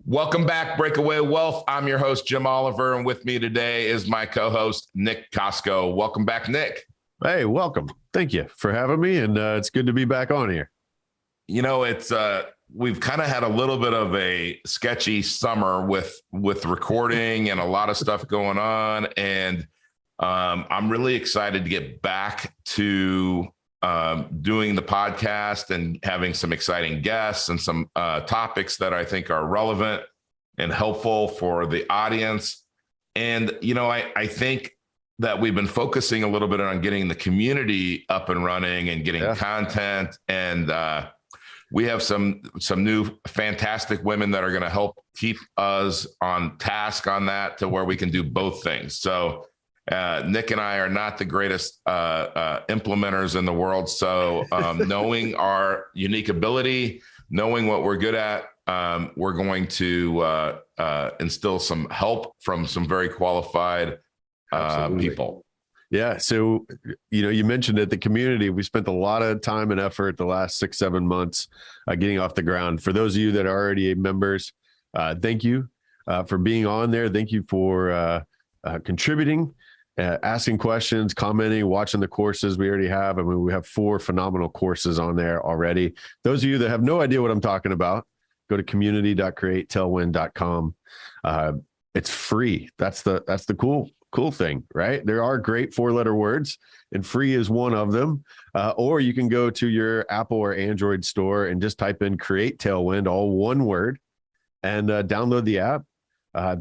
Welcome back, Breakaway Wealth. I'm your host, Jim Oliver, and with me today is my co-host, Nick Kosko. Welcome back, Nick. Hey, welcome. Thank you for having me, and it's good to be back on here. You know, we've kind of had a little bit of a sketchy summer with recording and a lot of stuff going on, and I'm really excited to get back to doing the podcast and having some exciting guests and some topics that I think are relevant and helpful for the audience. And, you know, I think that we've been focusing a little bit on getting the community up and running and getting content. And we have some new fantastic women that are going to help keep us on task on that to where we can do both things. So Nick and I are not the greatest implementers in the world. So knowing our unique ability, knowing what we're good at, we're going to instill some help from some very qualified people. Yeah. So, you mentioned it, the community, we spent a lot of time and effort the last 6-7 months getting off the ground. For those of you that are already members, thank you for being on there. Thank you for contributing. Asking questions, commenting, watching the courses we already have. I mean, we have 4 phenomenal courses on there already. Those of you that have no idea what I'm talking about, go to community.createtailwind.com. It's free. That's the cool thing, right? There are great 4-letter words, and free is one of them. Or you can go to your Apple or Android store and just type in Create Tailwind, all one word, and download the app.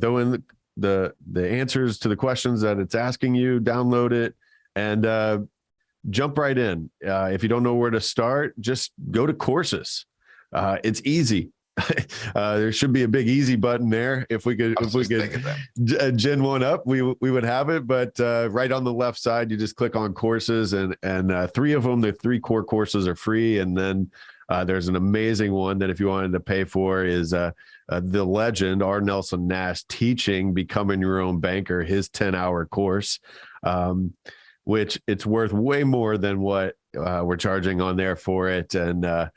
Throw in the answers to the questions that it's asking you, download it, and jump right in. If you don't know where to start, just go to courses. It's easy. There should be a big easy button there. If we could gen one up, we would have it. But right on the left side, you just click on courses, and 3 of them, the 3 core courses are free. And then there's an amazing one that if you wanted to pay for is the legend, R. Nelson Nash, teaching Becoming Your Own Banker, his 10-hour course, which it's worth way more than what we're charging on there for it. And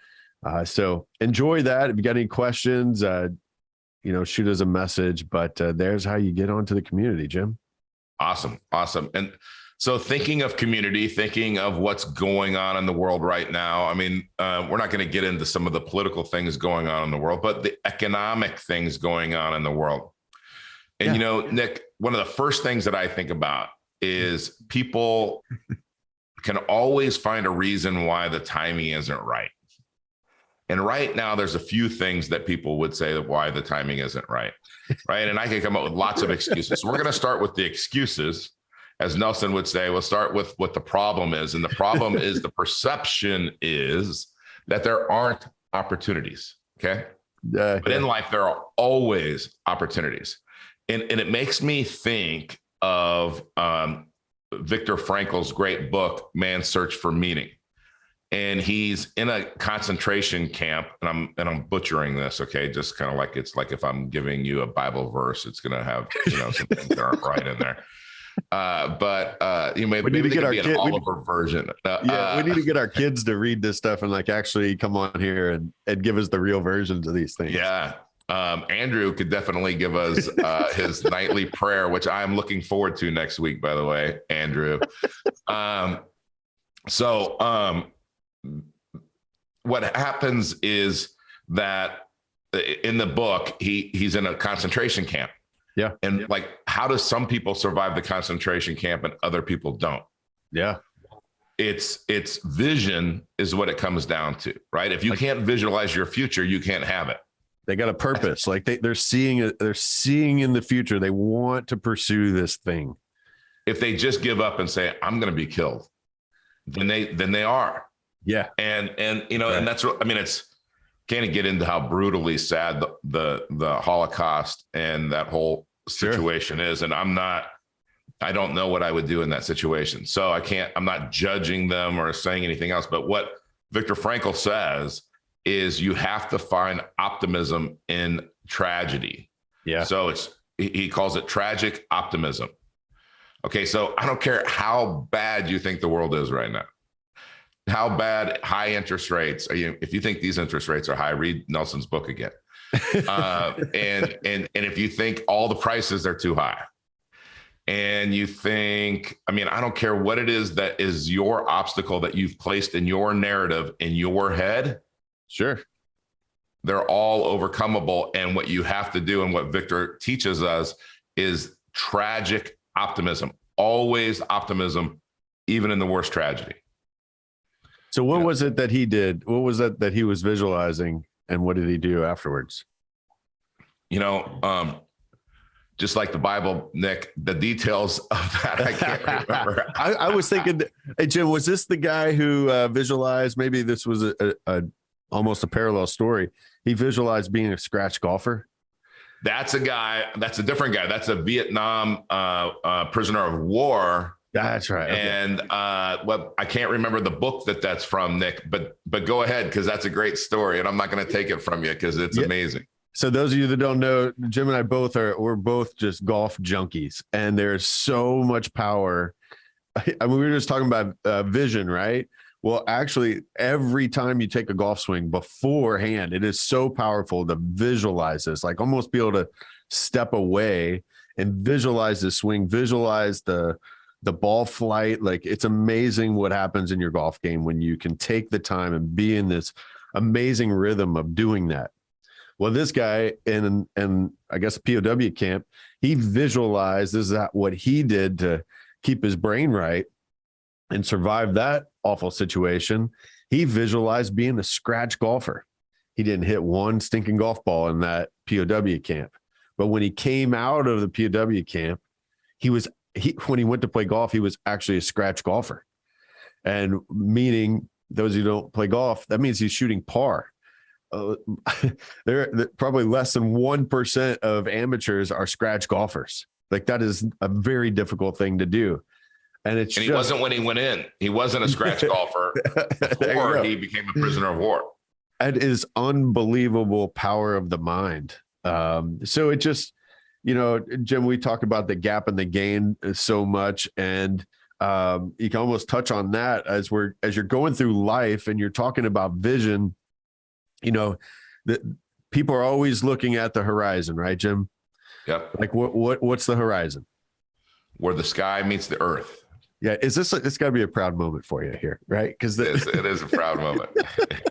so enjoy that. If you got any questions, shoot us a message. But there's how you get onto the community, Jim. Awesome. And so thinking of community, thinking of what's going on in the world right now. I mean, we're not going to get into some of the political things going on in the world, but the economic things going on in the world. And, Nick, one of the first things that I think about is people can always find a reason why the timing isn't right. And right now, there's a few things that people would say that why the timing isn't right. Right. And I can come up with lots of excuses. So we're going to start with the excuses. As Nelson would say, we'll start with what the problem is. And the problem is the perception is that there aren't opportunities. Okay. But in life, there are always opportunities. And it makes me think of Viktor Frankl's great book, Man's Search for Meaning. And he's in a concentration camp, and I'm butchering this, okay? Just kind of like it's like if I'm giving you a Bible verse, it's going to have some things that aren't right in there. But maybe need to get our an Oliver version. We need to get our kids to read this stuff and like actually come on here and give us the real versions of these things. Yeah. Andrew could definitely give us his nightly prayer, which I'm looking forward to next week, by the way, Andrew. What happens is that in the book, he's in a concentration camp. Yeah. And like, how does some people survive the concentration camp and other people don't? Yeah. It's vision is what it comes down to, right? If you can't visualize your future, you can't have it. They got a purpose. Like they're seeing it. They're seeing in the future. They want to pursue this thing. If they just give up and say, I'm going to be killed, then they are. Yeah. And that's what, I mean, it's can't get into how brutally sad the Holocaust and that whole situation is. And I don't know what I would do in that situation. So I'm not judging them or saying anything else, but what Viktor Frankl says is you have to find optimism in tragedy. Yeah. So he calls it tragic optimism. Okay. So I don't care how bad you think the world is right now. How bad high interest rates are you? If you think these interest rates are high, read Nelson's book again. And if you think all the prices are too high, and you think, I mean, I don't care what it is that is your obstacle that you've placed in your narrative in your head. Sure. They're all overcomeable. And what you have to do, and what Viktor teaches us, is tragic optimism. Always optimism, even in the worst tragedy. So what was it that he did? What was it that he was visualizing, and what did he do afterwards? Just like the Bible, Nick, the details of that, I can't remember. I was thinking, hey, Jim, was this the guy who visualized, maybe this was a almost a parallel story. He visualized being a scratch golfer. That's a guy. That's a different guy. That's a Vietnam prisoner of war. That's right. Okay. And I can't remember the book that's from, Nick, but go ahead, because that's a great story, and I'm not going to take it from you because it's amazing. So those of you that don't know, Jim and I we're both just golf junkies, and there's so much power. I mean, we were just talking about vision, right? Well, actually, every time you take a golf swing beforehand, it is so powerful to visualize this, like almost be able to step away and visualize the swing, visualize the ball flight. Like, it's amazing what happens in your golf game when you can take the time and be in this amazing rhythm of doing that. Well, this guy in I guess POW camp, he visualized, this is what he did to keep his brain right and survive that awful situation. He visualized being a scratch golfer. He didn't hit one stinking golf ball in that POW camp. But when he came out of the POW camp, when he went to play golf, he was actually a scratch golfer. And meaning, those who don't play golf, that means he's shooting par. They're probably less than 1% of amateurs are scratch golfers. Like, that is a very difficult thing to do. And he wasn't when he went in. He wasn't a scratch golfer before he became a prisoner of war. It is unbelievable power of the mind. So it just, Jim, we talk about the gap and the gain so much, and you can almost touch on that as you're going through life and you're talking about vision. People are always looking at the horizon, right, Jim? Yep. Like what's the horizon? Where the sky meets the earth. Yeah. It's got to be a proud moment for you here, right? Because it is a proud moment.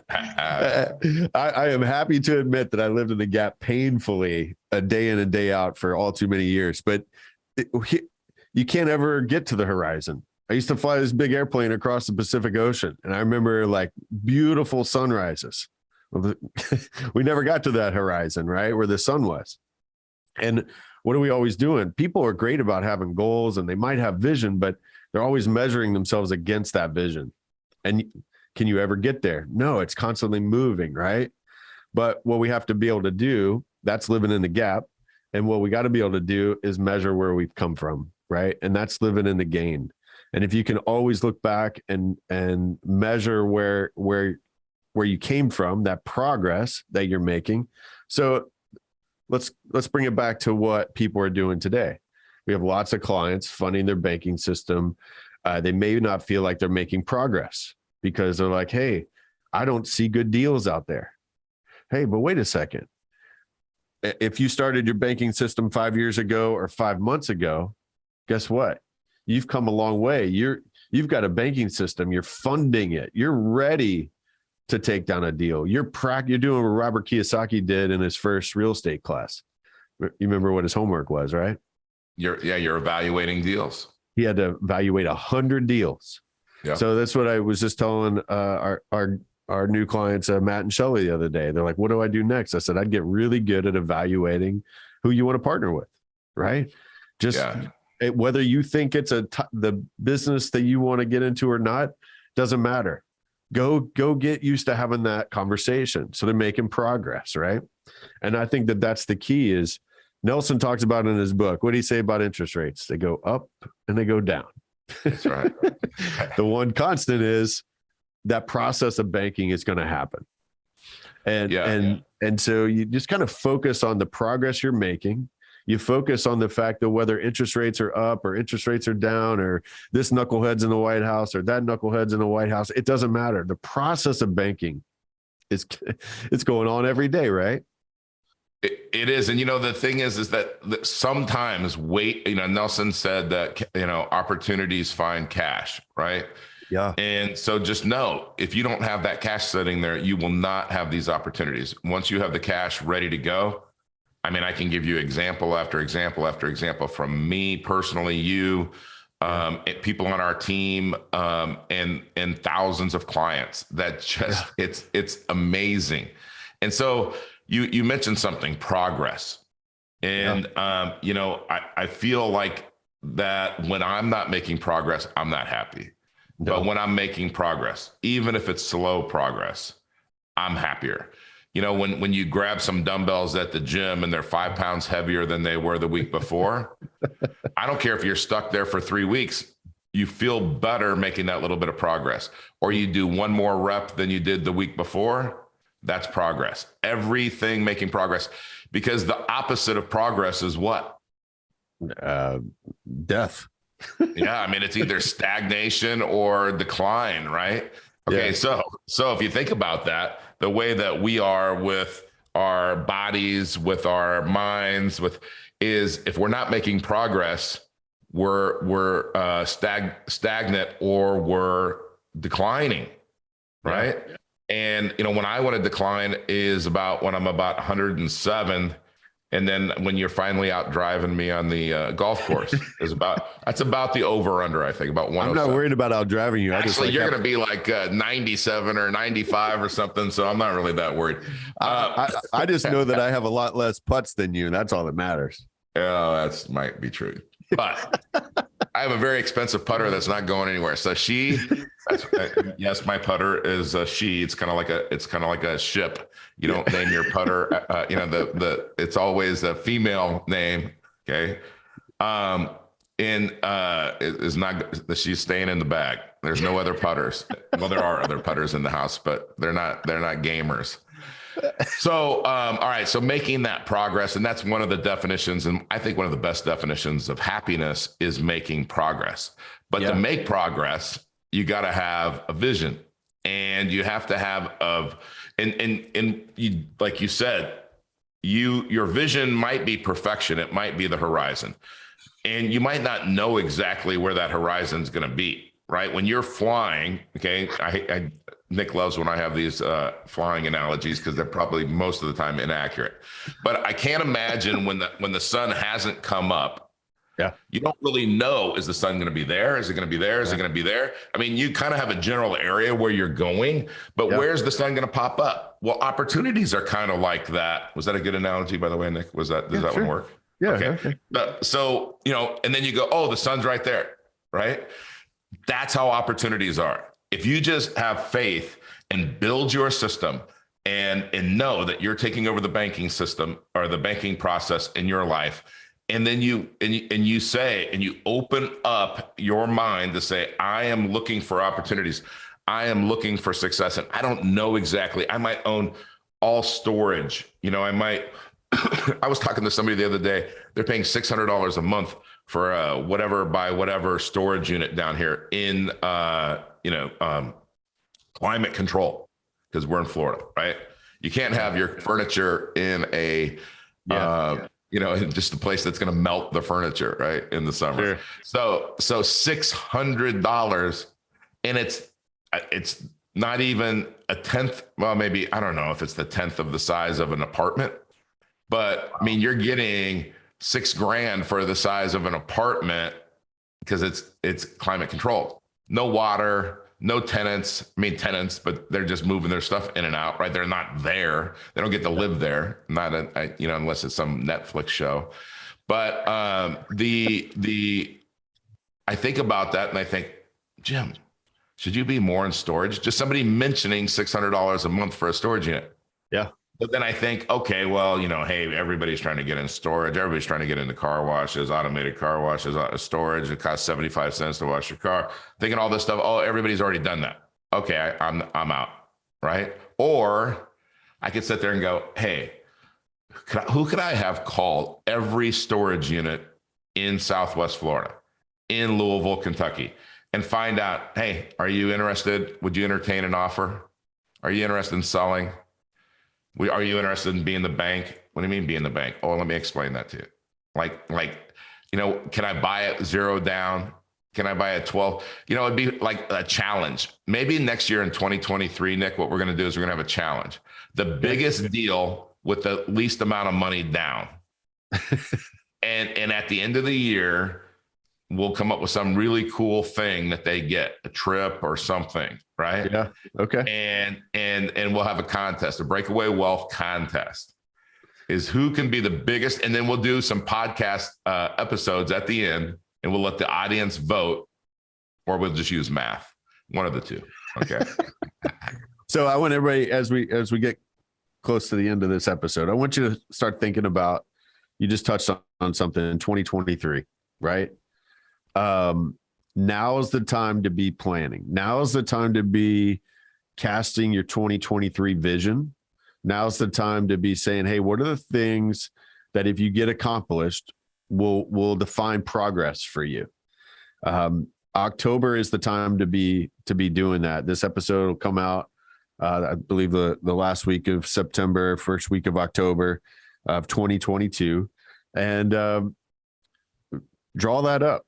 I am happy to admit that I lived in the gap painfully a day in and day out for all too many years, but you can't ever get to the horizon. I used to fly this big airplane across the Pacific Ocean, and I remember like beautiful sunrises. We never got to that horizon, right, where the sun was. And what are we always doing? People are great about having goals, and they might have vision, but they're always measuring themselves against that vision. And can you ever get there? No, it's constantly moving, right? But what we have to be able to do, that's living in the gap. And what we got to be able to do is measure where we've come from, right? And that's living in the gain. And if you can always look back and measure where you came from, that progress that you're making. So let's bring it back to what people are doing today. We have lots of clients funding their banking system. They may not feel like they're making progress because they're like, hey, I don't see good deals out there. Hey, but wait a second. If you started your banking system 5 years ago or 5 months ago, guess what? You've come a long way. You've got a banking system. You're funding it. You're ready to take down a deal. You're doing what Robert Kiyosaki did in his first real estate class. You remember what his homework was, right? You're evaluating deals. He had to evaluate 100 deals. Yeah. So that's what I was just telling our new clients, Matt and Shelley, the other day. They're like, what do I do next? I said, I'd get really good at evaluating who you want to partner with, right? Whether you think it's the business that you want to get into or not, doesn't matter. Go get used to having that conversation. So they're making progress, right? And I think that's the key. Is Nelson talks about in his book, what do you say about interest rates? They go up and they go down. That's right. The one constant is that process of banking is going to happen. And so you just kind of focus on the progress you're making. You focus on the fact that whether interest rates are up or interest rates are down, or this knucklehead's in the White House or that knucklehead's in the White House, it doesn't matter. The process of banking it's going on every day, right? It is. And, the thing is that sometimes wait, Nelson said that, opportunities find cash, right? Yeah. And so just know, if you don't have that cash sitting there, you will not have these opportunities. Once you have the cash ready to go, I mean, I can give you example after example after example from me personally, you, people on our team, and thousands of clients that just, it's amazing. And so you mentioned something, progress. And, I feel like that when I'm not making progress, I'm not happy. No. But when I'm making progress, even if it's slow progress, I'm happier. When you grab some dumbbells at the gym and they're 5 pounds heavier than they were the week before, I don't care if you're stuck there for 3 weeks, you feel better making that little bit of progress. Or you do one more rep than you did the week before, that's progress. Everything making progress, because the opposite of progress is what? Death. Yeah, I mean, it's either stagnation or decline, right? Okay, so if you think about that, the way that we are with our bodies, with our minds, is if we're not making progress, we're stagnant or we're declining, right? Yeah. And when I want to decline is about when I'm about 107. And then when you're finally out driving me on the golf course, that's about the over under, I think, about 107. I'm not worried about out driving you. Actually, you're going to be like 97 or 95 or something. So I'm not really that worried. I just know that I have a lot less putts than you. And that's all that matters. Yeah, that might be true. But I have a very expensive putter that's not going anywhere. So yes, my putter is a she. It's kind of like a ship. You don't name your putter. It's always a female name. Okay. Is not. She's staying in the bag. There's no other putters. Well, there are other putters in the house, but they're not gamers. So, all right. So making that progress, and that's one of the definitions. And I think one of the best definitions of happiness is making progress. But to make progress, you got to have a vision, and you have to have you, like you said, your vision might be perfection. It might be the horizon, and you might not know exactly where that horizon is going to be, right? When you're flying, okay, Nick loves when I have these flying analogies because they're probably most of the time inaccurate. But I can't imagine when the sun hasn't come up. Yeah, you don't really know, is the sun going to be there? Is it going to be there? Is it going to be there? I mean, you kind of have a general area where you're going, but where's the sun going to pop up? Well, opportunities are kind of like that. Was that a good analogy, by the way, Nick? Does that one work? Yeah. Okay. So, and then you go, oh, the sun's right there, right? That's how opportunities are. If you just have faith and build your system and know that you're taking over the banking system or the banking process in your life, and then you open up your mind to say, I am looking for opportunities. I am looking for success. And I don't know exactly. I might own all storage. I was talking to somebody the other day. They're paying $600 a month for whatever storage unit down here in climate control, because we're in Florida, right? You can't have your furniture in just a place that's going to melt the furniture, right, in the summer. Sure. So $600, and it's not even a tenth. Well, maybe, I don't know if it's the tenth of the size of an apartment, but I mean, you're getting $6,000 for the size of an apartment because it's climate controlled. No water, no tenants. I mean, tenants, but they're just moving their stuff in and out, right? They're not there. They don't get to live there. Unless it's some Netflix show. But I think about that and I think, Jim, should you be more in storage? Just somebody mentioning $600 a month for a storage unit. Yeah. But then I think, okay, well, hey, everybody's trying to get in storage. Everybody's trying to get into car washes, automated car washes, storage. It costs 75 cents to wash your car. Thinking all this stuff. Oh, everybody's already done that. Okay, I'm out, right? Or I could sit there and go, hey, who could I have call every storage unit in Southwest Florida, in Louisville, Kentucky, and find out, hey, are you interested? Would you entertain an offer? Are you interested in selling? Are you interested in being the bank? What do you mean being the bank? Oh, let me explain that to you. Can I buy it 0 down? Can I buy a 12? It'd be like a challenge. Maybe next year in 2023, Nick, what we're going to do is we're going to have a challenge. The biggest deal with the least amount of money down. and at the end of the year, we'll come up with some really cool thing that they get, a trip or something, right? Yeah. Okay. And we'll have a contest, a breakaway wealth contest is who can be the biggest. And then we'll do some podcast episodes at the end, and we'll let the audience vote, or we'll just use math. One of the two. Okay. So I want everybody, as we get close to the end of this episode, I want you to start thinking about, you just touched on something in 2023, right? Now is the time to be planning. Now is the time to be casting your 2023 vision. Now is the time to be saying, hey, what are the things that if you get accomplished will define progress for you? October is the time to be doing that. This episode will come out, I believe the last week of September, first week of October of 2022, and draw that up.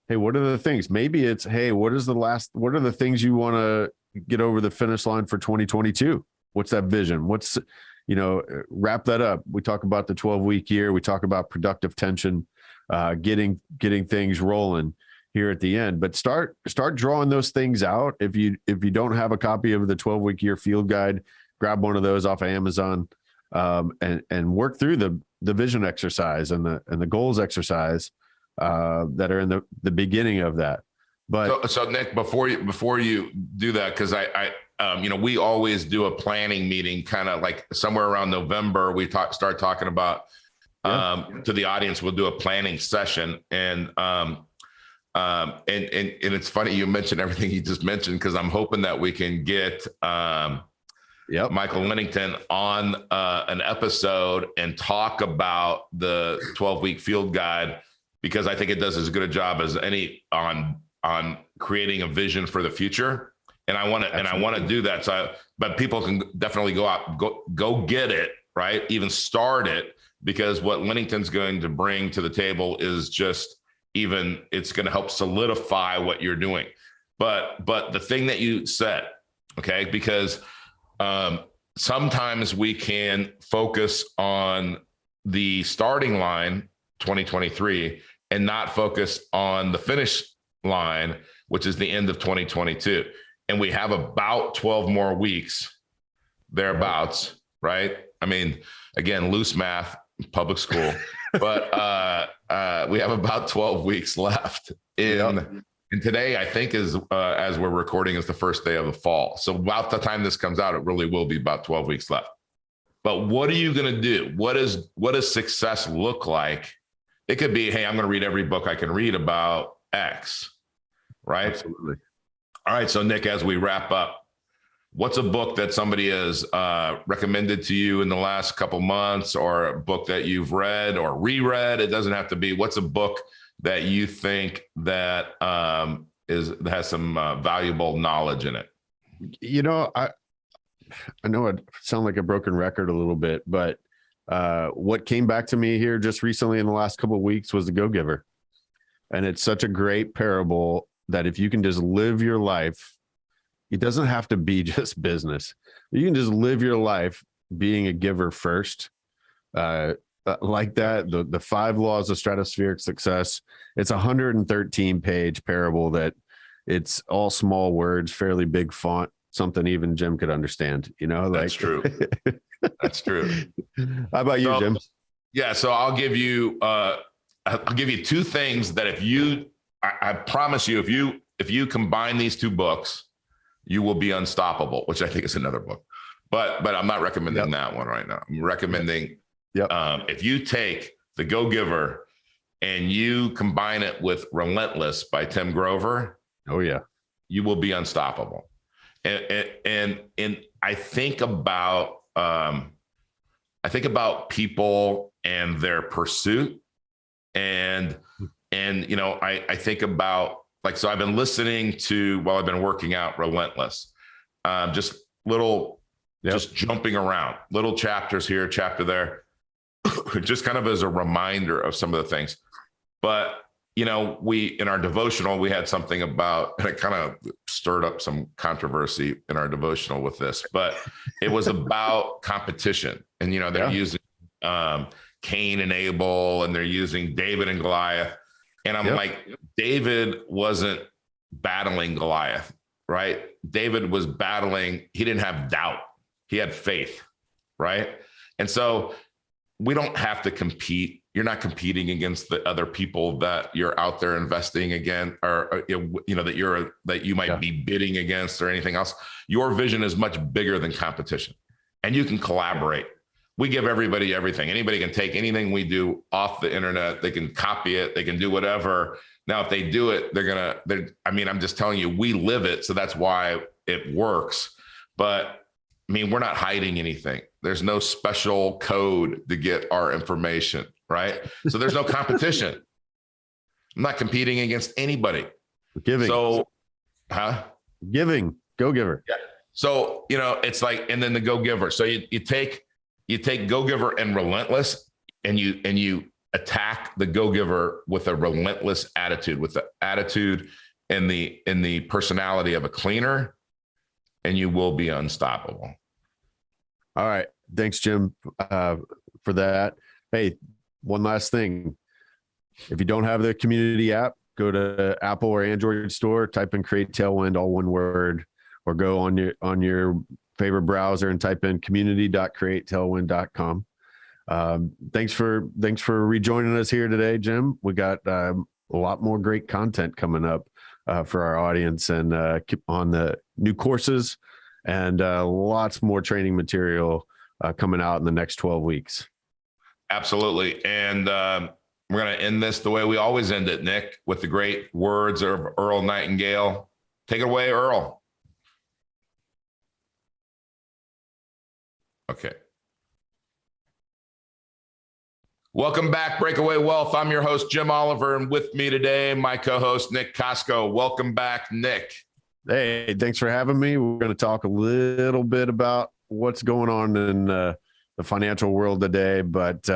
Hey, what are the things? Maybe it's, hey, what are the things you want to get over the finish line for 2022? What's that vision? Wrap that up. We talk about the 12-week year. We talk about productive tension, getting things rolling here at the end, but start drawing those things out. If you don't have a copy of the 12-week year field guide, grab one of those off of Amazon, and work through the vision exercise and the goals exercise that are in the beginning of that. But so Nick, before you do that, because we always do a planning meeting, kind of like somewhere around November. We start talking about to the audience. We'll do a planning session, and it's funny you mentioned everything you just mentioned, because I'm hoping that we can get Michael Lennington on an episode and talk about the 12-week field guide, because I think it does as good a job as any on creating a vision for the future. And I want to do that. But people can definitely go get it, right? Even start it, because what Lennington's going to bring to the table is it's going to help solidify what you're doing. But the thing that you said, okay, because sometimes we can focus on the starting line 2023 and not focus on the finish line, which is the end of 2022. And we have about 12 more weeks thereabouts, right? I mean, again, loose math, public school, but we have about 12 weeks left and today, I think, is as we're recording, is the first day of the fall. So about the time this comes out, it really will be about 12 weeks left. But what are you going to do? What does success look like? It could be, hey, I'm going to read every book I can read about X, right? Absolutely. All right. So Nick, as we wrap up, what's a book that somebody has recommended to you in the last couple months, or a book that you've read or reread? It doesn't have to be. What's a book that you think that has some valuable knowledge in it? I know I sound like a broken record a little bit, but what came back to me here just recently in the last couple of weeks was The Go-Giver. And it's such a great parable that if you can just live your life, it doesn't have to be just business. You can just live your life being a giver first. Like that, the 5 laws of stratospheric success. It's a 113-page parable that it's all small words, fairly big font, something even Jim could understand. That's true. That's true. How about you, Jim? Yeah. So I'll give you 2 things that I promise you, if you combine these 2 books, you will be unstoppable, which I think is another book, but I'm not recommending that one right now. I'm recommending, if you take The Go-Giver and you combine it with Relentless by Tim Grover, you will be unstoppable. And I think about people and their pursuit, and I think about, so I've been listening to, while I've been working out, Relentless, just little just jumping around, little chapters here, chapter there, just kind of as a reminder of some of the things. But, in our devotional, we had something about, and it kind of stirred up some controversy in our devotional with this, but it was about competition. And, they're using Cain and Abel, and they're using David and Goliath. And I'm like, David wasn't battling Goliath, right? David was battling, he didn't have doubt. He had faith, right? And so we don't have to compete. You're not competing against the other people that you're out there investing against, or that you might be bidding against, or anything else. Your vision is much bigger than competition, and you can collaborate. We give everybody everything. Anybody can take anything we do off the internet. They can copy it. They can do whatever. Now, if they do it, I'm just telling you, we live it. So that's why it works. But we're not hiding anything. There's no special code to get our information, right? So there's no competition. I'm not competing against anybody. Giving. So, Giving. Go giver. Yeah. So, it's like, and then the go giver. So you take go giver and relentless, and you attack the go giver with a relentless attitude, with the attitude and the personality of a cleaner, and you will be unstoppable. All right. Thanks, Jim, for that. Hey, one last thing. If you don't have the community app, go to Apple or Android store, type in Create Tailwind, all one word, or go on your favorite browser and type in community.createtailwind.com. Thanks for rejoining us here today, Jim. We got a lot more great content coming up for our audience, and on the new courses, and lots more training material coming out in the next 12 weeks. Absolutely. And we're going to end this the way we always end it, Nick, with the great words of Earl Nightingale. Take it away, Earl. Okay. Welcome back, Breakaway Wealth. I'm your host, Jim Oliver, and with me today, my co-host, Nick Kosko. Welcome back, Nick. Hey, thanks for having me. We're going to talk a little bit about what's going on in the financial world today. But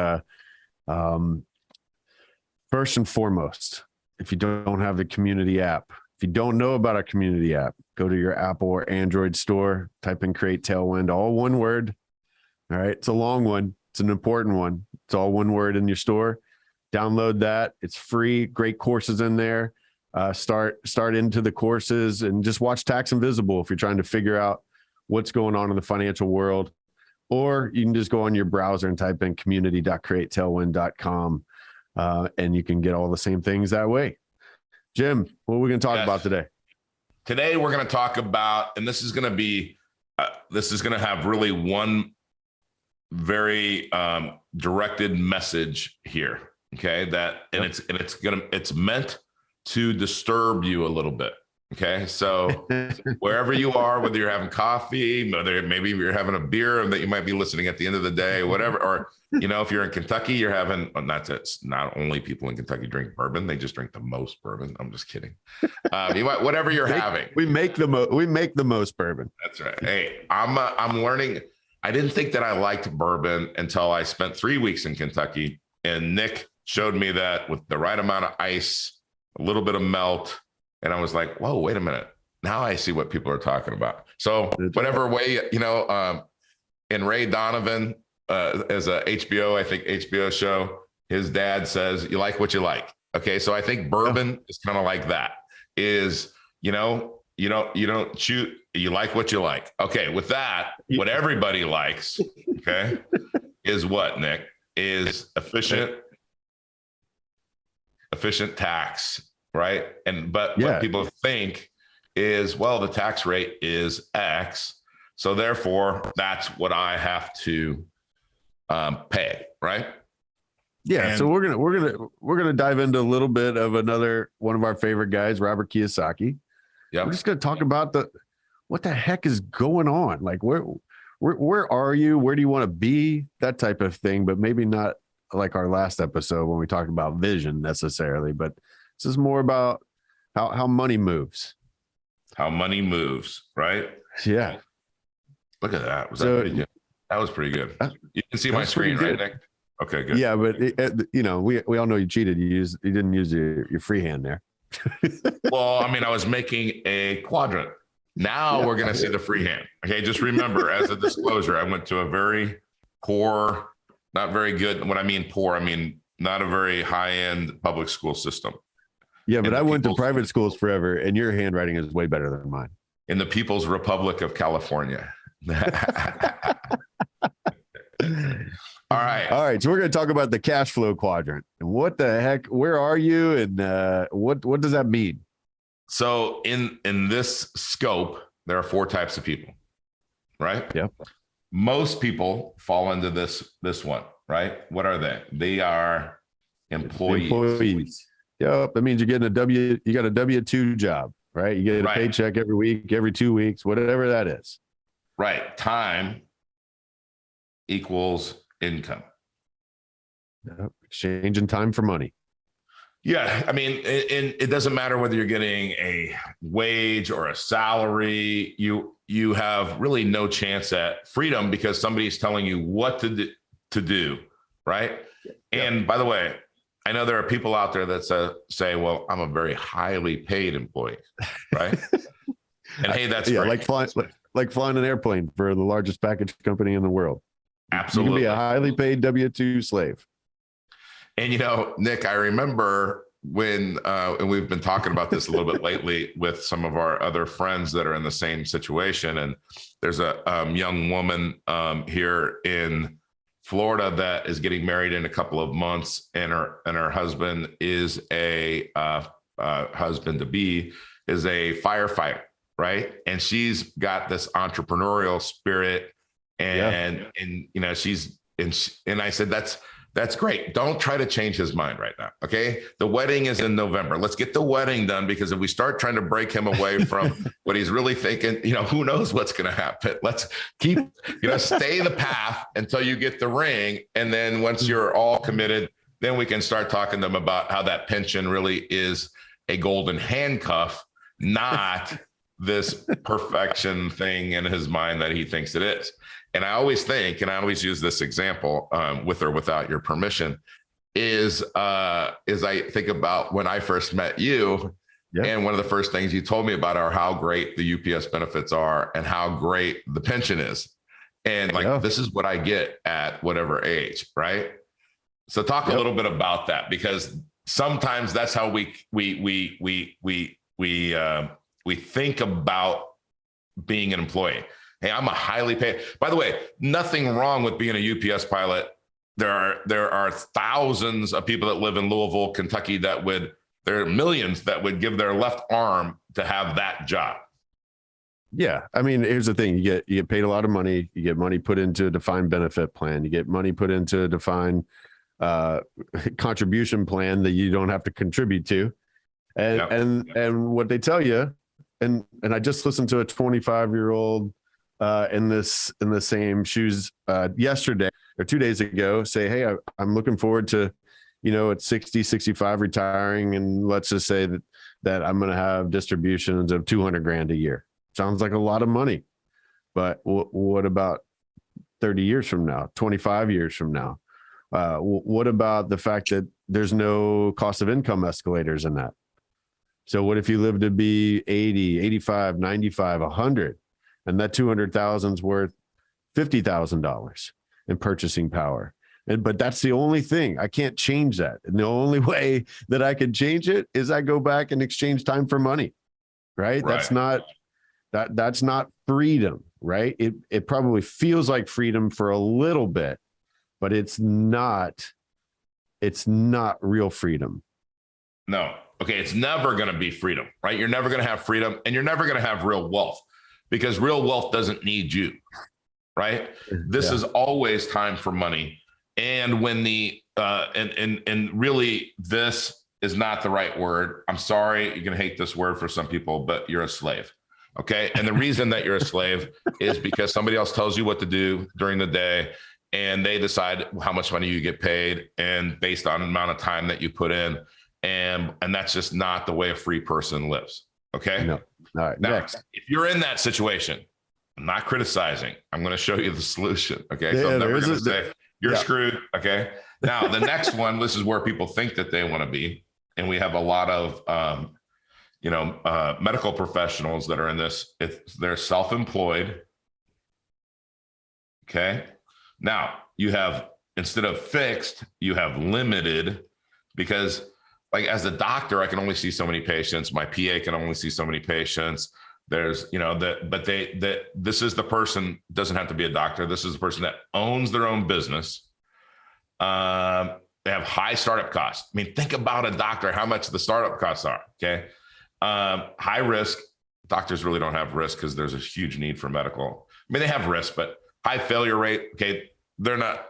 first and foremost, if you don't have the community app, if you don't know about our community app, go to your Apple or Android store, type in Create Tailwind, all one word. All right. It's a long one. It's an important one. It's all one word in your store. Download that. It's free. Great courses in there. Start into the courses, and just watch Tax Invisible if you're trying to figure out what's going on in the financial world. Or you can just go on your browser and type in community.createtailwind.com, and you can get all the same things that way. Jim, what are we going to talk about today? Today, we're going to talk about, and this is going to have really one very directed message here. Okay. It's meant to disturb you a little bit. Okay. So wherever you are, whether you're having coffee, maybe you're having a beer that you might be listening at the end of the day, whatever, or, if you're in Kentucky, you're having, not only people in Kentucky drink bourbon, they just drink the most bourbon. I'm just kidding. Whatever you're having. We make the most bourbon. That's right. Hey, I'm learning. I didn't think that I liked bourbon until I spent 3 weeks in Kentucky, and Nick showed me that with the right amount of ice, a little bit of melt, and I was like, whoa, wait a minute. Now I see what people are talking about. So whatever way, in Ray Donovan, as a HBO show, his dad says, you like what you like. Okay. So I think bourbon is kind of like that, is, you don't shoot, you like what you like. Okay. With that, what everybody likes, okay, is what, Nick? Is efficient tax, right? But what people think is, well, the tax rate is X, so therefore that's what I have to pay, right? Yeah. And so we're gonna dive into a little bit of one of our favorite guys, Robert Kiyosaki. Yeah. We're just gonna talk about what the heck is going on, like where are you? Where do you want to be? That type of thing, but maybe not like our last episode when we talked about vision necessarily, but this is more about how money moves. How money moves, right? Yeah. Look at that. Was that pretty good? That was pretty good. You can see my screen, right, Nick? Okay, good. Yeah, but we all know you cheated. You didn't use your free hand there. Well, I mean, I was making a quadrant. Now we're going to see the free hand. Okay, just remember, as a disclosure, I went to a very poor, not very good. When I mean poor, I mean not a very high-end public school system. Yeah, but I went to private schools forever, and your handwriting is way better than mine. In the People's Republic of California. All right. So we're going to talk about the cash flow quadrant. And what the heck? Where are you? And what does that mean? So in this scope, there are 4 types of people, right? Yep. Most people fall into this one, right? What are they? They are employees. Yep. That means you're getting you got a W-2 job, right? You get a paycheck every week, every 2 weeks, whatever that is. Right. Time equals income. Yep. Exchanging time for money. Yeah. I mean, it doesn't matter whether you're getting a wage or a salary. You have really no chance at freedom because somebody's telling you what to do. Right. Yep. And by the way, I know there are people out there that say, well, I'm a very highly paid employee. Right. And hey, that's great. Like flying an airplane for the largest package company in the world. Absolutely. You can be a highly paid W-2 slave. And, Nick, I remember when, and we've been talking about this a little bit lately with some of our other friends that are in the same situation. And there's a young woman here in Florida that is getting married in a couple of months, and her husband is a husband to be is a firefighter, right? And she's got this entrepreneurial spirit, and I said that's great. Don't try to change his mind right now. Okay. The wedding is in November. Let's get the wedding done, because if we start trying to break him away from what he's really thinking, who knows what's going to happen. Let's keep, stay the path until you get the ring. And then once you're all committed, then we can start talking to them about how that pension really is a golden handcuff, not this perfection thing in his mind that he thinks it is. And I always think, and I always use this example, with or without your permission, is I think about when I first met you, and one of the first things you told me about are how great the UPS benefits are and how great the pension is. And this is what I get at whatever age, right? So talk a little bit about that, because sometimes that's how we think about being an employee. Hey, I'm a highly paid. By the way, nothing wrong with being a UPS pilot. There are thousands of people that live in Louisville, Kentucky there are millions that would give their left arm to have that job. Yeah. I mean, here's the thing. You get paid a lot of money. You get money put into a defined benefit plan. You get money put into a defined contribution plan that you don't have to contribute to. And what they tell you, and I just listened to a 25-year-old in the same shoes yesterday or 2 days ago say, hey, I'm looking forward to, at 60, 65 retiring. And let's just say that I'm going to have distributions of $200,000 a year. Sounds like a lot of money, but what about 30 years from now, 25 years from now? What about the fact that there's no cost of income escalators in that? So what if you live to be 80, 85, 95, 100? And that 200,000 is worth $50,000 in purchasing power. But that's the only thing. I can't change that. And the only way that I can change it is I go back and exchange time for money. Right? That's not freedom, right? It probably feels like freedom for a little bit, but it's not real freedom. No. Okay. It's never going to be freedom, right? You're never going to have freedom, and you're never going to have real wealth, because real wealth doesn't need you, right? This is always time for money. And when and really, this is not the right word. I'm sorry, you're going to hate this word for some people, but you're a slave. Okay. And the reason that you're a slave is because somebody else tells you what to do during the day, and they decide how much money you get paid, and based on the amount of time that you put in. And that's just not the way a free person lives. Okay. No. All right. Now, next. if you're in that situation, I'm not criticizing. I'm going to show you the solution. Okay. Yeah, So I'm never going to say you're screwed. Okay. Now, the next one, this is where people think that they want to be. And we have a lot of, medical professionals that are in this. They're self-employed. Okay. Now you have, instead of fixed, you have limited, because like as a doctor, I can only see so many patients. My PA can only see so many patients. There's, this is the person, doesn't have to be a doctor. This is the person that owns their own business. They have high startup costs. I mean, think about a doctor, how much the startup costs are. Okay. High risk. Doctors really don't have risk because there's a huge need for medical. I mean, they have risk, but high failure rate. Okay. They're not.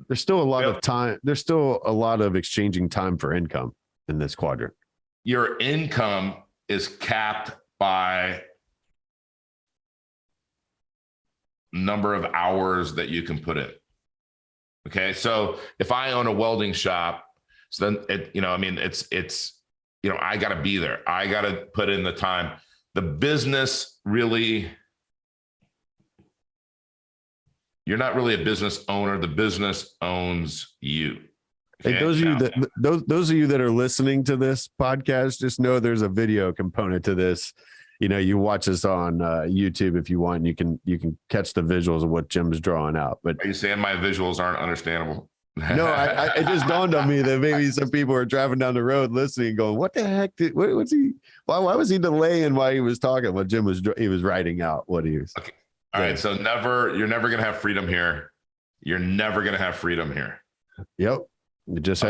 There's still a lot of time. There's still a lot of exchanging time for income in this quadrant. Your income is capped by number of hours that you can put in. Okay. So if I own a welding shop, so then I got to be there. I got to put in the time. The business really, you're not really a business owner. The business owns you. Okay? Hey, those of you that are listening to this podcast, just know there's a video component to this. You watch us on YouTube if you want. You can catch the visuals of what Jim's drawing out. But are you saying my visuals aren't understandable? No, it just dawned on me that maybe some people are driving down the road listening, going, "What the heck? What's he? Why was he delaying while he was talking?" What Jim was writing out what he was. Okay. All right. So you're never going to have freedom here. You're never going to have freedom here. Yep. I just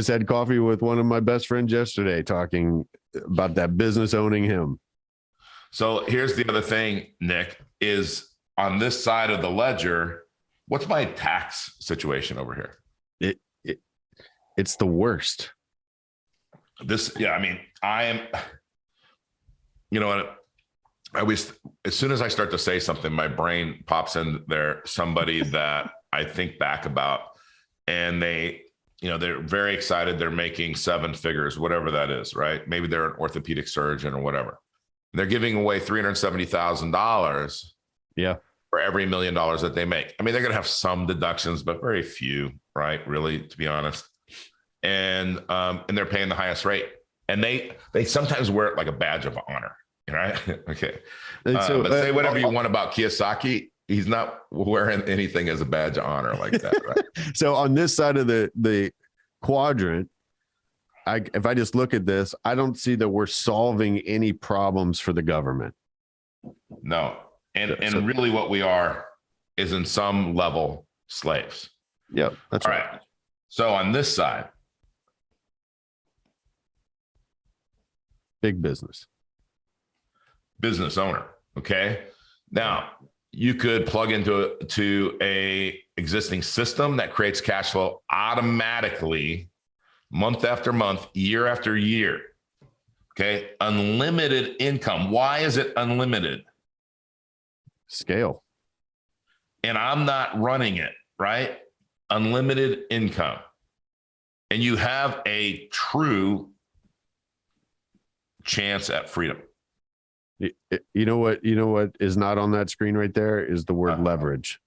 had coffee with one of my best friends yesterday, talking about that business owning him. So here's the other thing, Nick, is on this side of the ledger, what's my tax situation over here? It's the worst. I am, I always, as soon as I start to say something, my brain pops in there, somebody that I think back about, and they're very excited. They're making 7 figures, whatever that is, right? Maybe they're an orthopedic surgeon or whatever. They're giving away $370,000 for every $1 million that they make. I mean, they're going to have some deductions, but very few, right? Really, to be honest. And they're paying the highest rate. And they sometimes wear it like a badge of honor, right? Okay. But say whatever you want about Kiyosaki. He's not wearing anything as a badge of honor like that, right? So on this side of the quadrant, if I just look at this, I don't see that we're solving any problems for the government. No. And really what we are is in some level slaves. Yeah, that's all right. So on this side, big business owner. Okay. Now you could plug into a existing system that creates cash flow automatically, month after month, year after year. Okay. Unlimited income. Why is it unlimited? Scale. And I'm not running it, right? Unlimited income. And you have a true chance at freedom. You know what is not on that screen right there is the word leverage.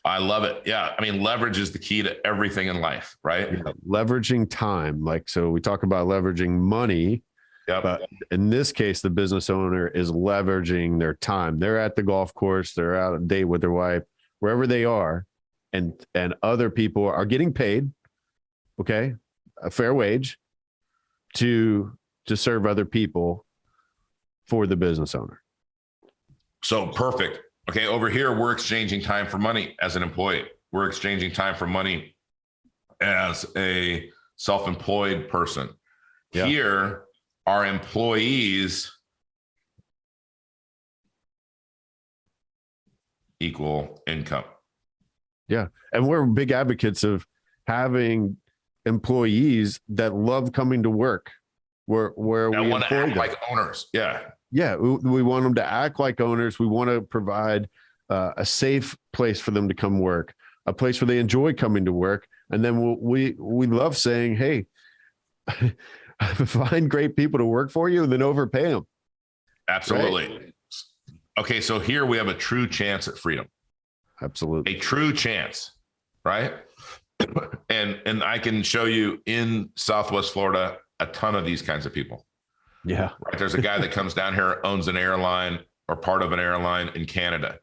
I love it. Yeah. I mean, leverage is the key to everything in life, right? Yeah. Leveraging time. So we talk about leveraging money. Yep. But in this case, the business owner is leveraging their time. They're at the golf course. They're out on a date with their wife, wherever they are. And other people are getting paid, okay, a fair wage to serve other people for the business owner. So perfect. Okay. Over here, we're exchanging time for money as an employee. We're exchanging time for money as a self-employed person. Yeah. Here, our employees equal income. Yeah. And we're big advocates of having employees that love coming to work where we want to act like owners. Yeah. Yeah. We want them to act like owners. We want to provide a safe place for them to come work, a place where they enjoy coming to work. And then we love saying, hey, find great people to work for you and then overpay them. Absolutely. Right? Okay, so here we have a true chance at freedom. Absolutely. A true chance, right? And I can show you in Southwest Florida a ton of these kinds of people. Yeah. Right. There's a guy that comes down here, owns an airline or part of an airline in Canada.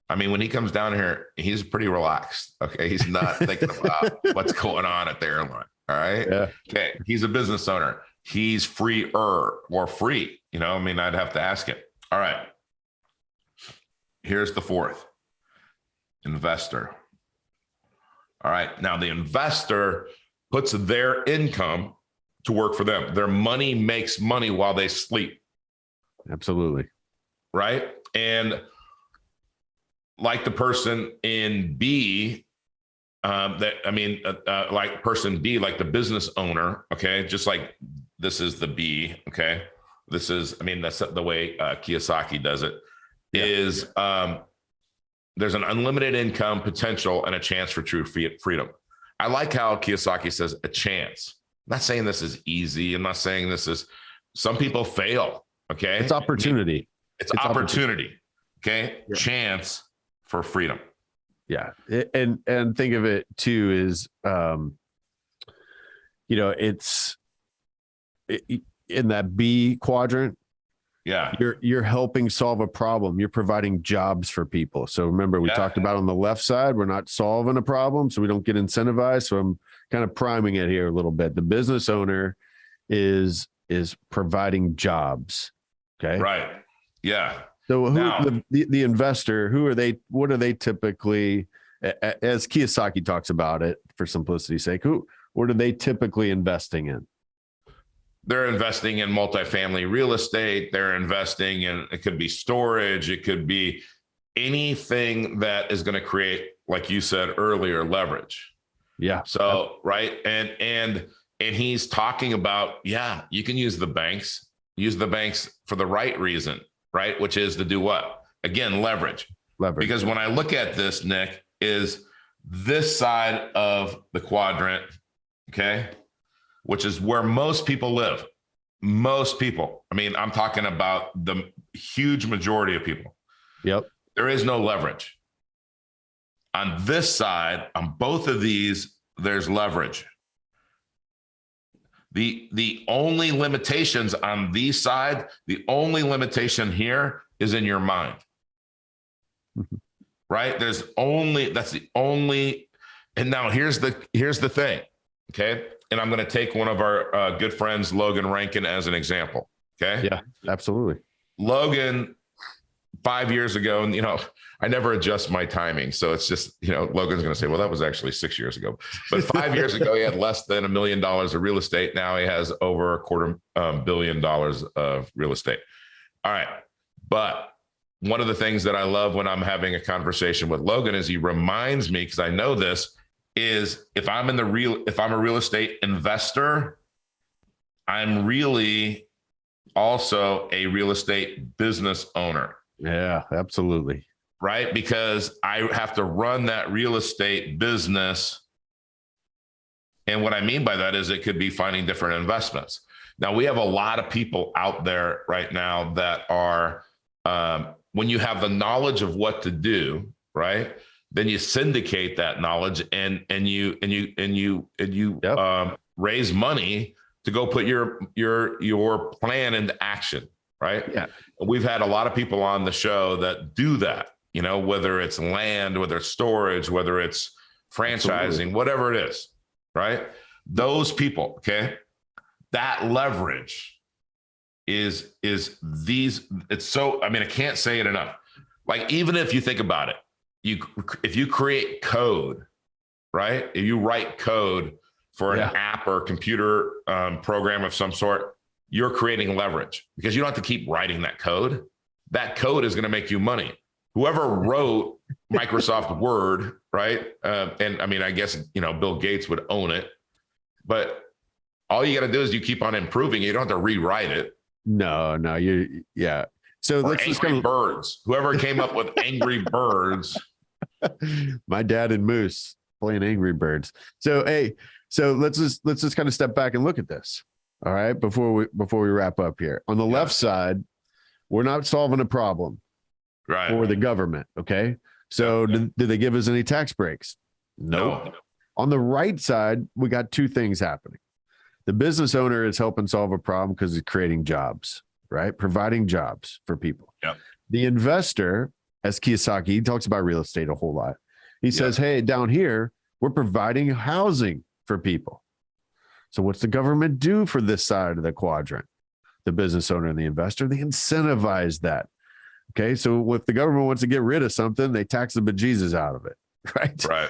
I mean, when he comes down here, he's pretty relaxed. Okay. He's not thinking about what's going on at the airline. All right. Yeah. Okay. He's a business owner. He's freer or free. You know, I mean, I'd have to ask him. All right. Here's the fourth: investor. All right. Now the investor puts their income to work for them. Their money makes money while they sleep. Absolutely. Right. And like the person in B, like person B, like the business owner. Okay. Just like this is the B. Okay. This is, I mean, that's the way Kiyosaki does it. Yeah. Is there's an unlimited income potential and a chance for true freedom. I like how Kiyosaki says a chance. I'm not saying this is easy. I'm not saying this is, some people fail. Okay. It's opportunity. It's opportunity. Okay. Yeah. Chance for freedom. Yeah. And think of it too is, it's in that B quadrant. Yeah. You're helping solve a problem. You're providing jobs for people. So remember, we talked about on the left side, we're not solving a problem, so we don't get incentivized. So I'm kind of priming it here a little bit. The business owner is providing jobs. Okay. Right. Yeah. So the investor, what are they typically, as Kiyosaki talks about it for simplicity's sake, what are they typically investing in? They're investing in multifamily real estate. They're investing in, it could be storage. It could be anything that is going to create, like you said earlier, leverage. Yeah. So, right. And he's talking about, you can use the banks for the right reason, right? Which is to do what? Again, leverage. Because when I look at this, Nick, is this side of the quadrant, okay, which is where most people live. Most people. I mean, I'm talking about the huge majority of people. Yep. There is no leverage. On this side, on both of these, there's leverage. The only limitations on these side, the only limitation here is in your mind. Right? That's the only, and now here's the thing. Okay. And I'm going to take one of our good friends, Logan Rankin, as an example. Okay. Yeah, absolutely. Logan, 5 years ago, and I never adjust my timing. So it's just, Logan's going to say, well, that was actually 6 years ago. But 5 years ago, he had less than $1 million of real estate. Now he has over $250 million of real estate. All right. But one of the things that I love when I'm having a conversation with Logan is he reminds me, because I know this, is if I'm a real estate investor, I'm really also a real estate business owner. Yeah, absolutely. Right? Because I have to run that real estate business. And what I mean by that is it could be finding different investments. Now, we have a lot of people out there right now that are, when you have the knowledge of what to do, right? Then you syndicate that knowledge and you raise money to go put your plan into action, right? Yeah. We've had a lot of people on the show that do that, whether it's land, whether it's storage, whether it's franchising, absolutely, whatever it is, right? Those people, okay, that leverage is these, it's so, I mean, I can't say it enough. Like, even if you think about it, if you create code, right? If you write code for an app or computer program of some sort, you're creating leverage because you don't have to keep writing that code. That code is going to make you money. Whoever wrote Microsoft Word, right? And I mean, I guess, Bill Gates would own it, but all you got to do is you keep on improving. You don't have to rewrite it. No, yeah. So let's just birds. Whoever came up with Angry Birds. My dad and Moose playing Angry Birds. So, hey, let's just kind of step back and look at this. All right. Before we wrap up here on the left side, we're not solving a problem. Right. for the government. Okay. So did they give us any tax breaks? No. On the right side, we got two things happening. The business owner is helping solve a problem because he's creating jobs, right? Providing jobs for people. Yep. The investor, as Kiyosaki, he talks about real estate a whole lot. He says, hey, down here, we're providing housing for people. So what's the government do for this side of the quadrant? The business owner and the investor, they incentivize that. Okay. So if the government wants to get rid of something, they tax the bejesus out of it. Right. Right.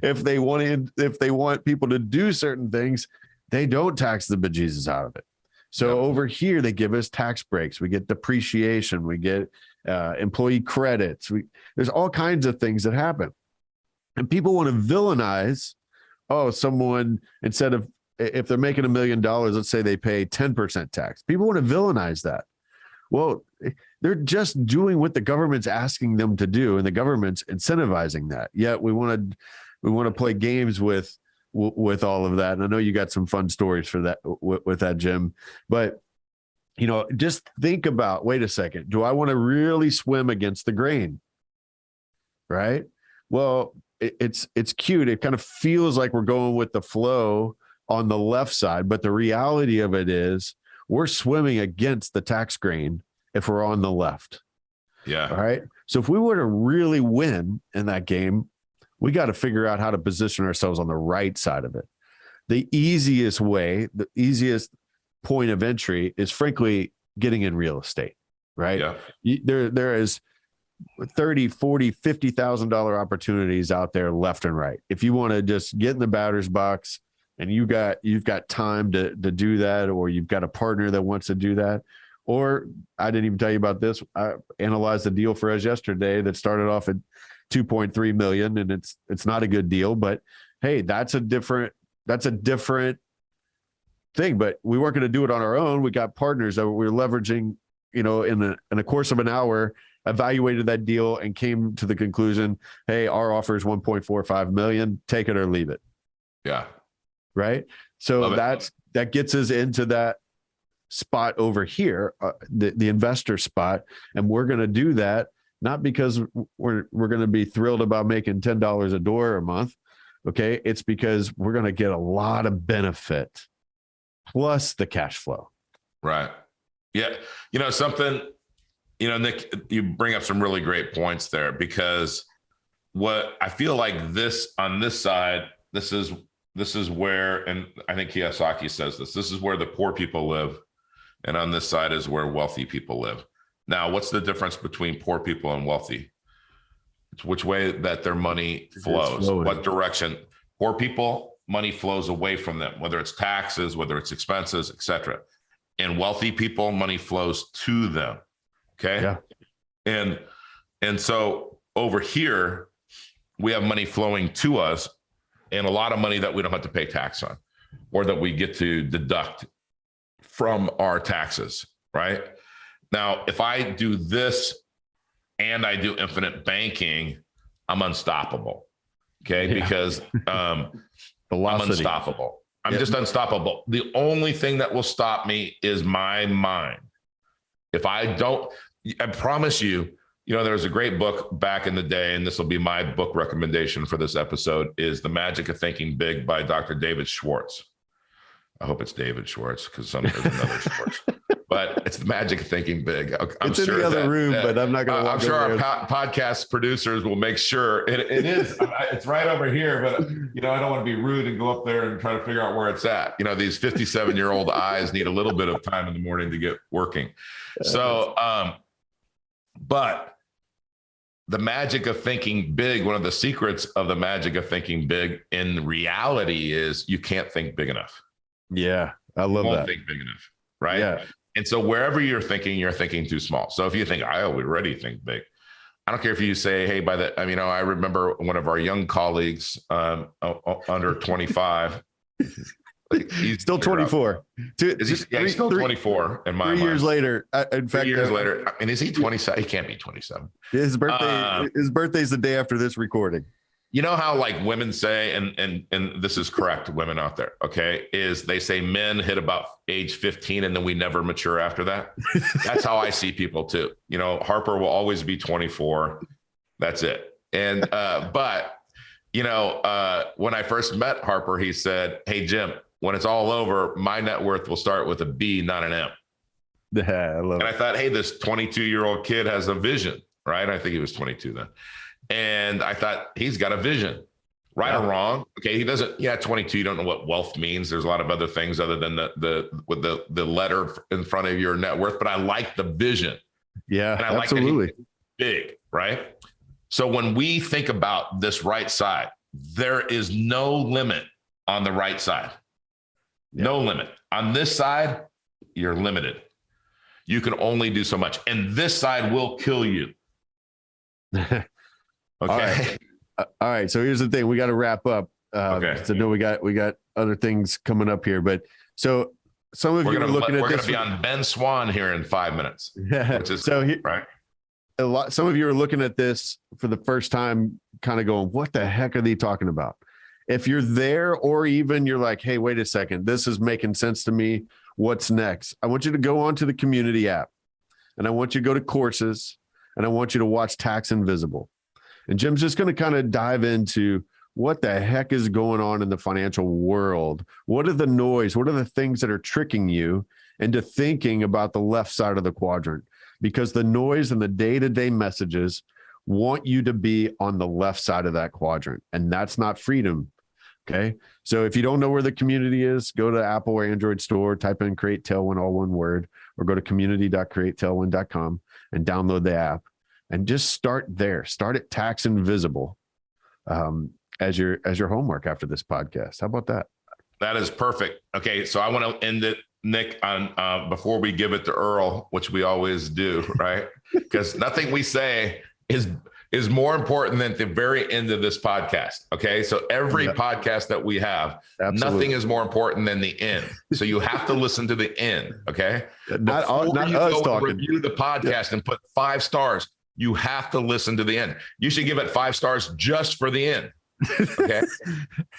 if they want people to do certain things, they don't tax the bejesus out of it. So over here, they give us tax breaks. We get depreciation. We get employee credits. There's all kinds of things that happen. And people want to villainize, someone, instead of, if they're making $1 million, let's say they pay 10% tax. People want to villainize that. Well, they're just doing what the government's asking them to do, and the government's incentivizing that. Yet we want to play games with all of that. And I know you got some fun stories for that with that, Jim. But just think about, wait a second, do I want to really swim against the grain? Right? Well, it's cute. It kind of feels like we're going with the flow on the left side, but the reality of it is we're swimming against the tax grain if we're on the left. Yeah. All right. So if we were to really win in that game, we got to figure out how to position ourselves on the right side of it. The easiest way, the easiest point of entry is frankly getting in real estate, right? Yeah. There is 30, 40, $50,000 opportunities out there left and right. If you want to just get in the batter's box and you've got time to do that, or you've got a partner that wants to do that. Or I didn't even tell you about this. I analyzed a deal for us yesterday that started off at 2.3 million, and it's not a good deal, but hey, that's a different thing. But we weren't going to do it on our own. We got partners that we were leveraging, in a course of an hour, evaluated that deal and came to the conclusion, hey, our offer is 1.45 million, take it or leave it. Yeah. Right. So that gets us into that spot over here, the investor spot. And we're going to do that, not because we're going to be thrilled about making $10 a door a month. Okay. It's because we're going to get a lot of benefit plus the cash flow. Right. Yeah. Nick, you bring up some really great points there, because what I feel like on this side, this is where, and I think Kiyosaki says this is where the poor people live. And on this side is where wealthy people live. Now, what's the difference between poor people and wealthy? It's which way that their money flows, what direction. Poor people, money flows away from them, whether it's taxes, whether it's expenses, etc. And wealthy people, money flows to them. Okay. Yeah. And so over here, we have money flowing to us, and a lot of money that we don't have to pay tax on, or that we get to deduct from our taxes, right? Now, if I do this and I do infinite banking, I'm unstoppable. Okay. Yeah. Because I'm unstoppable. I'm just unstoppable. The only thing that will stop me is my mind. If I promise you, there's a great book back in the day, and this will be my book recommendation for this episode, is The Magic of Thinking Big by Dr. David Schwartz. I hope it's David Schwartz, because there's another Schwartz. But it's The Magic of Thinking Big. It's in the other room, but I'm not going to. I'm sure our podcast producers will make sure it is. It's right over here, but I don't want to be rude and go up there and try to figure out where it's at. These 57-year-old eyes need a little bit of time in the morning to get working. So, but the magic of thinking big, one of the secrets of the magic of thinking big in reality is you can't think big enough. Yeah, I love that. Think big enough, right? Yeah. And so wherever you're thinking too small. So if you think, I already think big, I don't care if you say, hey, I remember one of our young colleagues under 25. He's still 24. He's still 24 in my mind. 3 years later. In fact, 3 years later. Is he 27? He can't be 27. His birthday's the day after this recording. You know how like women say, and this is correct, women out there, okay, is they say men hit about age 15 and then we never mature after that. That's how I see people too. You know, Harper will always be 24. That's it. And but you know, when I first met Harper, he said, "Hey Jim, when it's all over, my net worth will start with a B, not an M." I love and I thought, hey, this 22-year-old kid has a vision, right? I think he was 22 then. And I thought, he's got a vision, right or wrong. Okay, he doesn't, 22, you don't know what wealth means. There's a lot of other things other than the letter in front of your net worth, but I like the vision. Yeah, and I absolutely. Like that big, right? So when we think about this right side, there is no limit on the right side. No limit. On this side, you're limited. You can only do so much. And this side will kill you. Okay. All right. So here's the thing. We got to wrap up. Okay. So no, we got other things coming up here. But so some of you are looking at this. We're going to be on Ben Swan here in 5 minutes. Which is so right. Some of you are looking at this for the first time, kind of going, what the heck are they talking about? If you're there, or even you're like, hey, wait a second, this is making sense to me. What's next? I want you to go onto the community app, and I want you to go to courses, and I want you to watch Tax Invisible. And Jim's just going to kind of dive into what the heck is going on in the financial world. What are the noise? What are the things that are tricking you into thinking about the left side of the quadrant? Because the noise and the day-to-day messages want you to be on the left side of that quadrant, and that's not freedom. Okay. So if you don't know where the community is, go to Apple or Android store, type in Create Tailwind, all one word, or go to community.createtailwind.com and download the app and just start there. Start at Tax Invisible as your homework after this podcast. How about that? That is perfect. Okay. So I want to end it, Nick, on before we give it to Earl, which we always do, right? Because nothing we say is more important than at the very end of this podcast. Okay. So every podcast that we have, nothing is more important than the end. So you have to listen to the end. Okay. Not us talking. Review the podcast and put 5 stars. You have to listen to the end. You should give it 5 stars just for the end. Okay.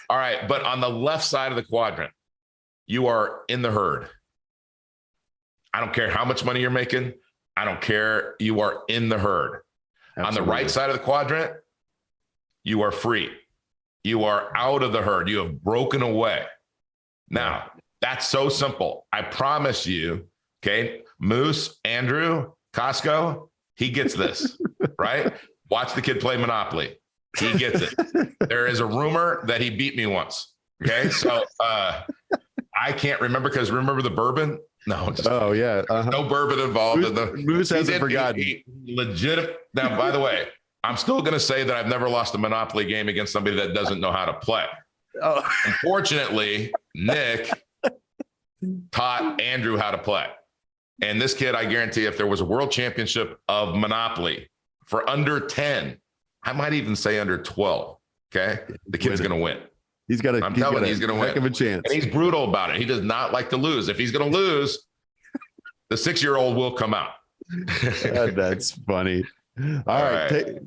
All right. But on the left side of the quadrant, you are in the herd. I don't care how much money you're making. I don't care. You are in the herd. Absolutely. On the right side of the quadrant, you are free. You are out of the herd. You have broken away. Now, that's so simple. I promise you, okay, Moose, Andrew, Kosko, he gets this, right? Watch the kid play Monopoly. He gets it. There is a rumor that he beat me once. Okay, so I can't remember, because remember the bourbon? No. No bourbon involved. Moose hasn't forgotten. Legit. Now, by the way, I'm still going to say that I've never lost a Monopoly game against somebody that doesn't know how to play. Oh. Unfortunately, Nick taught Andrew how to play. And this kid, I guarantee, if there was a world championship of Monopoly for under 10, I might even say under 12. Okay. The kid's going to win. He's got he's going to win. Heck of a chance. And he's brutal about it. He does not like to lose. If he's going to lose, the 6-year-old will come out. That's funny. All right.